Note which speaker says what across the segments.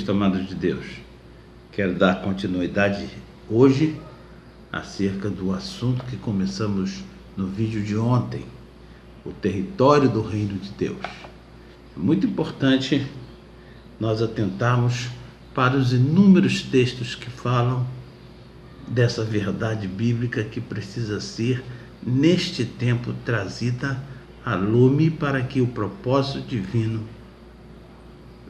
Speaker 1: Cristo, amados de Deus. Quero dar continuidade hoje acerca do assunto que começamos no vídeo de ontem, o território do reino de Deus. É muito importante nós atentarmos para os inúmeros textos que falam dessa verdade bíblica que precisa ser, neste tempo, trazida a lume para que o propósito divino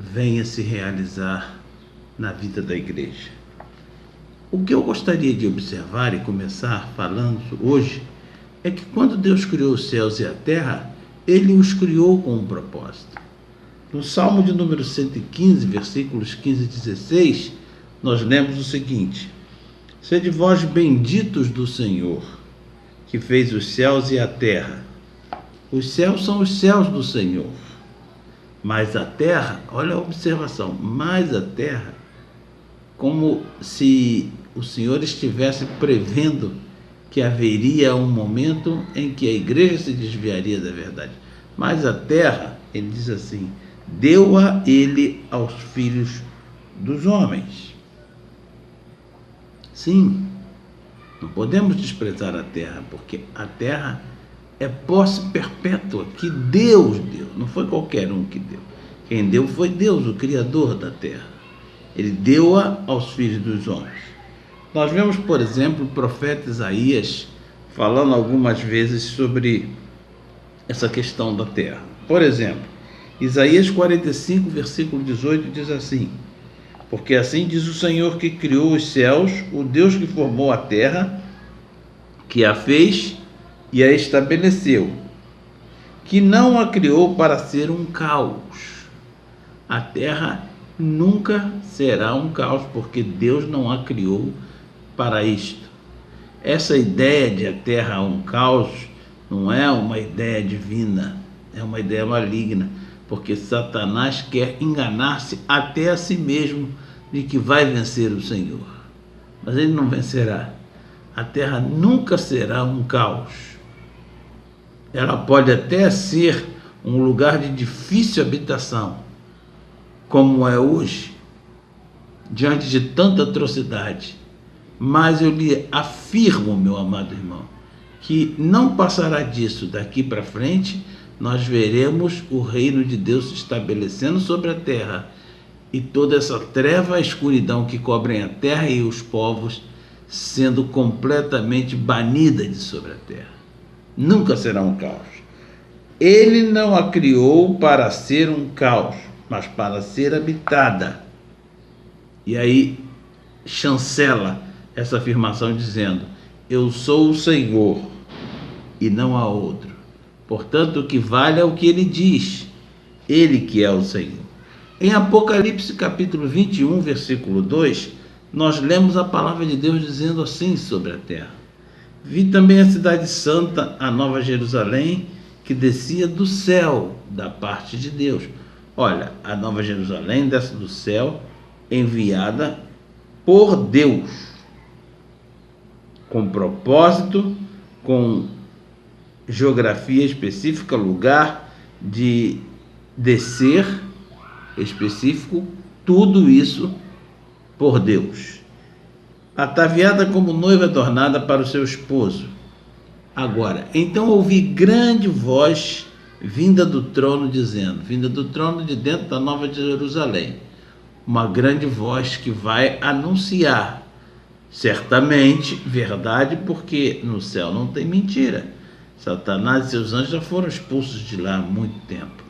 Speaker 1: venha se realizar na vida da igreja. O que eu gostaria de observar e começar falando hoje é que quando Deus criou os céus e a terra, Ele os criou com um propósito. No Salmo de número 115, versículos 15 e 16, nós lemos o seguinte: Sede vós benditos do Senhor, que fez os céus e a terra. Os céus são os céus do Senhor, mas a terra, olha a observação, mas a terra, como se o Senhor estivesse prevendo que haveria um momento em que a igreja se desviaria da verdade. Mas a terra, ele diz assim, deu-a ele aos filhos dos homens. Sim, não podemos desprezar a terra, porque a terra é posse perpétua que Deus deu, não foi qualquer um que deu. Quem deu foi Deus, o Criador da terra. Ele deu-a aos filhos dos homens. Nós vemos, por exemplo, o profeta Isaías falando algumas vezes sobre essa questão da terra. Por exemplo, Isaías 45, versículo 18 diz assim: Porque assim diz o Senhor que criou os céus, o Deus que formou a terra, que a fez e a estabeleceu, que não a criou para ser um caos. A terra nunca será um caos, porque Deus não a criou para isto. Essa ideia de a terra um caos não é uma ideia divina, é uma ideia maligna, porque Satanás quer enganar-se até a si mesmo de que vai vencer o Senhor. Mas ele não vencerá. A terra nunca será um caos. Ela pode até ser um lugar de difícil habitação, como é hoje, diante de tanta atrocidade. Mas eu lhe afirmo, meu amado irmão, que não passará disso. Daqui para frente, nós veremos o reino de Deus se estabelecendo sobre a terra, e toda essa treva e escuridão que cobrem a terra e os povos sendo completamente banida de sobre a terra. Nunca será um caos. Ele não a criou para ser um caos, mas para ser habitada. E aí chancela essa afirmação dizendo: eu sou o Senhor e não há outro. Portanto, o que vale é o que ele diz, ele que é o Senhor. Em Apocalipse capítulo 21, versículo 2, nós lemos a palavra de Deus dizendo assim sobre a terra: Vi também a cidade santa, a Nova Jerusalém, que descia do céu, da parte de Deus. Olha, a Nova Jerusalém desce do céu, enviada por Deus, com propósito, com geografia específica, lugar de descer específico, tudo isso por Deus. Ataviada como noiva adornada para o seu esposo. Agora, então ouvi grande voz vinda do trono dizendo, vinda do trono de dentro da Nova Jerusalém, uma grande voz que vai anunciar, certamente, verdade, porque no céu não tem mentira. Satanás e seus anjos já foram expulsos de lá há muito tempo.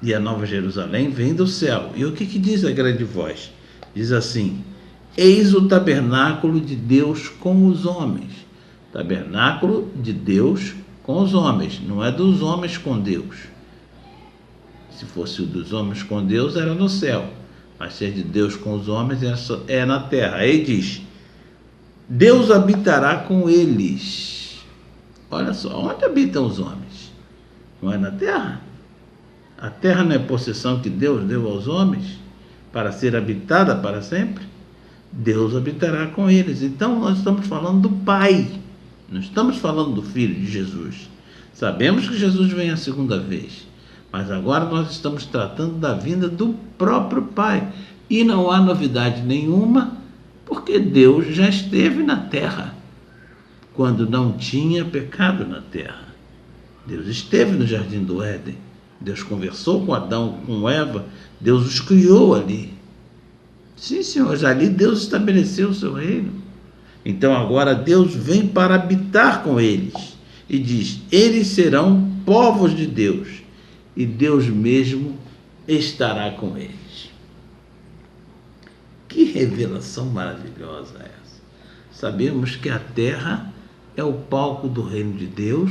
Speaker 1: E a Nova Jerusalém vem do céu. E o que diz a grande voz? Diz assim: Eis o tabernáculo de Deus com os homens. Tabernáculo de Deus com os homens, não é dos homens com Deus. Se fosse o dos homens com Deus, era no céu. Mas se é de Deus com os homens, é na terra. Aí diz: Deus habitará com eles. Olha só, onde habitam os homens? Não é na terra? A terra não é possessão que Deus deu aos homens para ser habitada para sempre? Deus habitará com eles. Então nós estamos falando do Pai, não estamos falando do Filho de Jesus. Sabemos que Jesus vem a segunda vez, mas agora nós estamos tratando da vinda do próprio Pai, E não há novidade nenhuma, porque Deus já esteve na terra, quando não tinha pecado na terra. Deus esteve no jardim do Éden. Deus conversou com Adão, com Eva. Deus os criou ali. Sim, senhores, ali Deus estabeleceu o seu reino. Então agora Deus vem para habitar com eles. E diz, eles serão povos de Deus. E Deus mesmo estará com eles. Que revelação maravilhosa é essa. Sabemos que a terra é o palco do reino de Deus,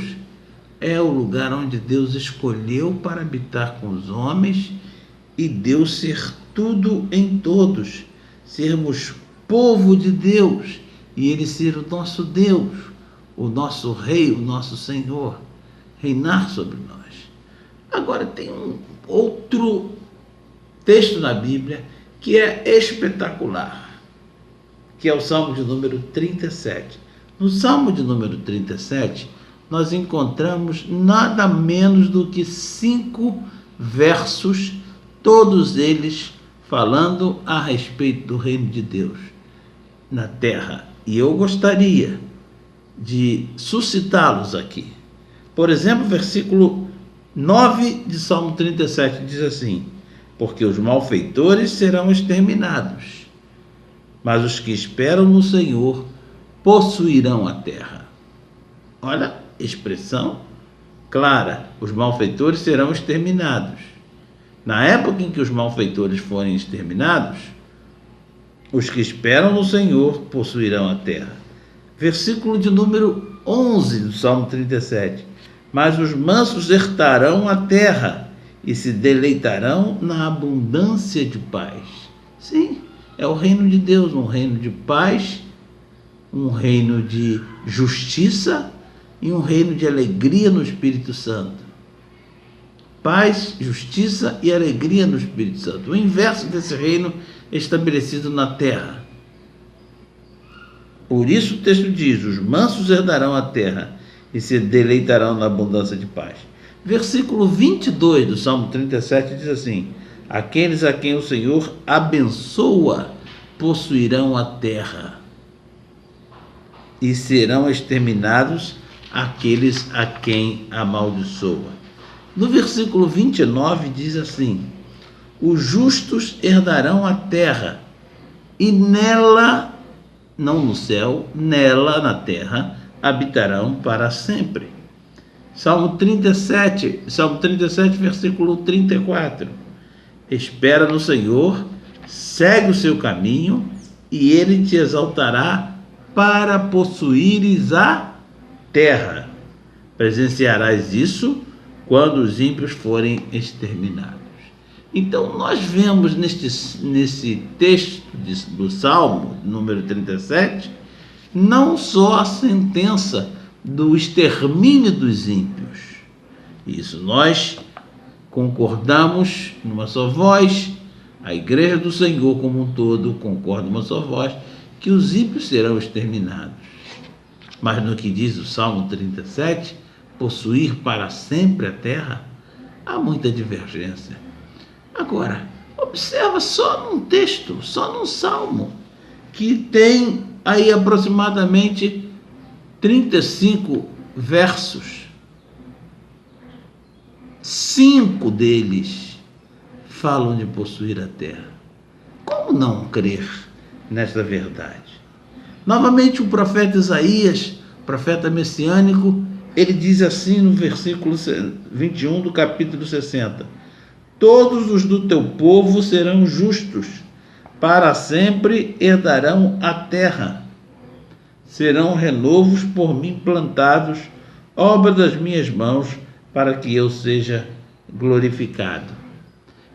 Speaker 1: é o lugar onde Deus escolheu para habitar com os homens e Deus ser tudo em todos, sermos povo de Deus e Ele ser o nosso Deus, o nosso Rei, o nosso Senhor, reinar sobre nós. Agora tem um outro texto na Bíblia que é espetacular, que é o Salmo de número 37. No Salmo de número 37, nós encontramos nada menos do que 5 versos, todos eles falando a respeito do reino de Deus na terra. E eu gostaria de suscitá-los aqui. Por exemplo, versículo 9 de Salmo 37 diz assim: porque os malfeitores serão exterminados, mas os que esperam no Senhor possuirão a terra. Olha, expressão clara, os malfeitores serão exterminados. Na época em que os malfeitores forem exterminados, os que esperam no Senhor possuirão a terra. Versículo de número 11 do Salmo 37. Mas os mansos herdarão a terra e se deleitarão na abundância de paz. Sim, é o reino de Deus, um reino de paz, um reino de justiça e um reino de alegria no Espírito Santo. Paz, justiça e alegria no Espírito Santo. O inverso desse reino estabelecido na terra. Por isso o texto diz, os mansos herdarão a terra e se deleitarão na abundância de paz. Versículo 22 do Salmo 37 diz assim, aqueles a quem o Senhor abençoa possuirão a terra e serão exterminados aqueles a quem amaldiçoa. No versículo 29 diz assim, os justos herdarão a terra e nela, não no céu, nela na terra, habitarão para sempre. Salmo 37, versículo 34. Espera no Senhor, segue o seu caminho e Ele te exaltará para possuíres a terra. Presenciarás isso quando os ímpios forem exterminados. Então, nós vemos nesse texto do Salmo, número 37, não só a sentença do extermínio dos ímpios. Isso nós concordamos numa só voz, a Igreja do Senhor como um todo concorda numa só voz, que os ímpios serão exterminados. Mas no que diz o Salmo 37, possuir para sempre a terra, há muita divergência. Agora, observa só num texto, só num salmo, que tem aí aproximadamente 35 versos. 5 deles falam de possuir a terra. Como não crer nesta verdade? Novamente o profeta Isaías, profeta messiânico, ele diz assim no versículo 21 do capítulo 60, todos os do teu povo serão justos, para sempre herdarão a terra, serão renovos por mim plantados, obra das minhas mãos, para que eu seja glorificado.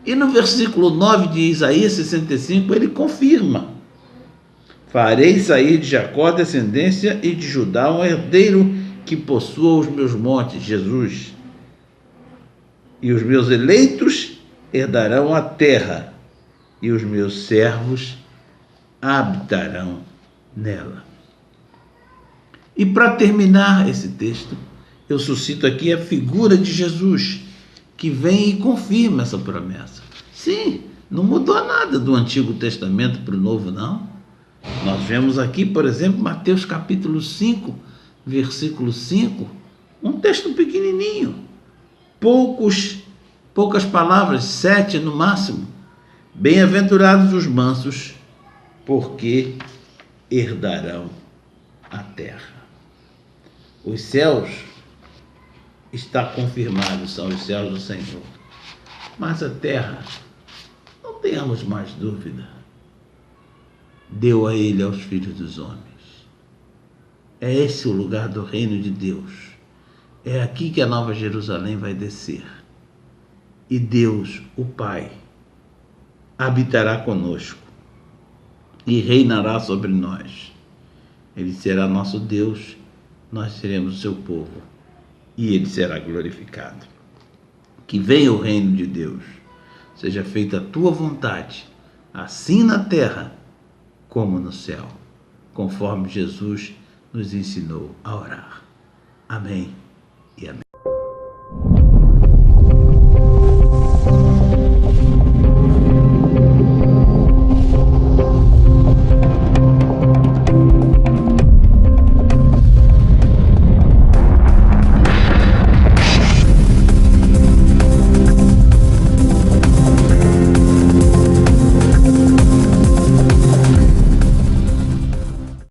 Speaker 1: E no versículo 9 de Isaías 65, ele confirma, farei sair de Jacó descendência e de Judá um herdeiro que possua os meus montes, Jesus. E os meus eleitos herdarão a terra, e os meus servos habitarão nela. E para terminar esse texto, eu suscito aqui a figura de Jesus, que vem e confirma essa promessa. Sim, Não mudou nada do Antigo Testamento para o Novo, não. Nós vemos aqui, por exemplo, Mateus capítulo 5, versículo 5, um texto pequenininho, poucas palavras, 7 no máximo. Bem-aventurados os mansos, porque herdarão a terra. Os céus, está confirmado, são os céus do Senhor. Mas a terra, não tenhamos mais dúvida, deu a ele aos filhos dos homens. É esse o lugar do reino de Deus. É aqui que a Nova Jerusalém vai descer. E Deus, o Pai, habitará conosco e reinará sobre nós. Ele será nosso Deus, nós seremos o seu povo e ele será glorificado. Que venha o reino de Deus, seja feita a tua vontade, assim na terra como no céu, conforme Jesus nos ensinou a orar. Amém e amém.